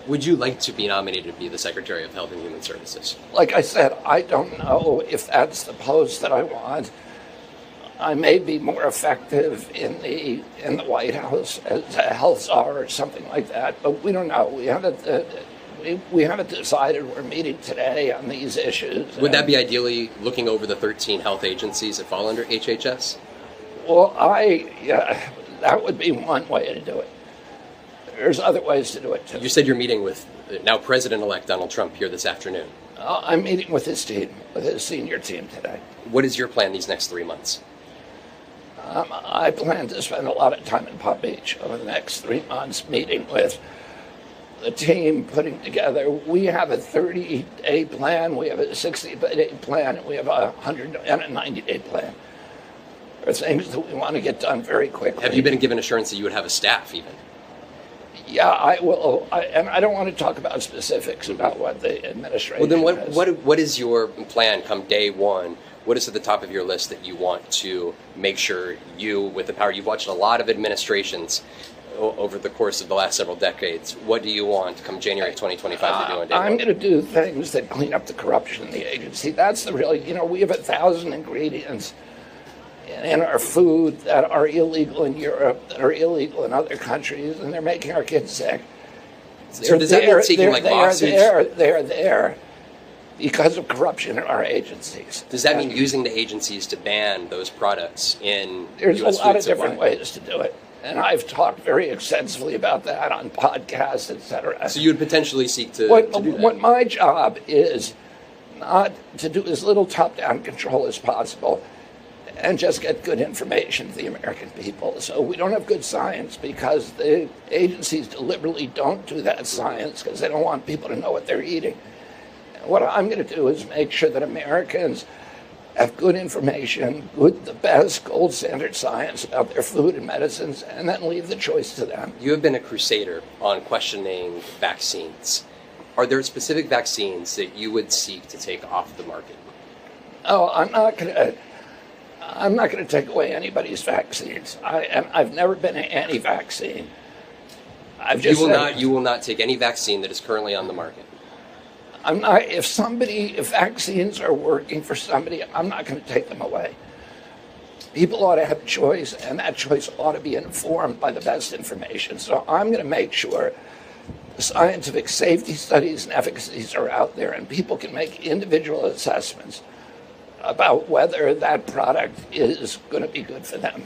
Would you like to be nominated to be the Secretary of Health and Human Services? Like I said, I don't know if that's the post that I want. I may be more effective in the White House as a health czar or something like that, but we don't know. We haven't decided. We're meeting today on these issues. Would that be ideally looking over the 13 health agencies that fall under HHS? Well, that would be one way to do it. There's other ways to do it, too. You said you're meeting with now President-elect Donald Trump here this afternoon. I'm meeting with his team, with his senior team today. What is your plan these next 3 months? I plan to spend a lot of time in Palm Beach over the next 3 months meeting with the team, putting together. We have a 30-day plan, we have a 60-day plan, and we have a 190-day plan. There are things that we want to get done very quickly. Have you been given assurance that you would have a staff even? Yeah, I will. And I don't want to talk about specifics about what the administration Well, then has. what is your plan come day one? What is at the top of your list that you want to make sure you, with the power, you've watched a lot of administrations over the course of the last several decades. What do you want come January 2025 to do on day one? I'm going to do things that clean up the corruption in the agency. That's the real, we have 1,000 ingredients in our food that are illegal in Europe, that are illegal in other countries, and they're making our kids sick. So does that mean taking like lawsuits? They're there because of corruption in our agencies. Does that mean using the agencies to ban those products in There's US a lot food of different supply? ways to do it. And I've talked very extensively about that on podcasts, et cetera. So you would potentially seek to do that? What my job is not to do as little top-down control as possible and just get good information to the American people. So we don't have good science because the agencies deliberately don't do that science because they don't want people to know what they're eating. What I'm going to do is make sure that Americans have good information, the best gold standard science about their food and medicines, and then leave the choice to them. You have been a crusader on questioning vaccines. Are there specific vaccines that you would seek to take off the market? Oh, I'm not going to take away anybody's vaccines. I've never been anti-vaccine. You will not take any vaccine that is currently on the market. I'm not. If vaccines are working for somebody, I'm not going to take them away. People ought to have a choice, and that choice ought to be informed by the best information. So I'm going to make sure the scientific safety studies and efficacies are out there, and people can make individual assessments about whether that product is going to be good for them.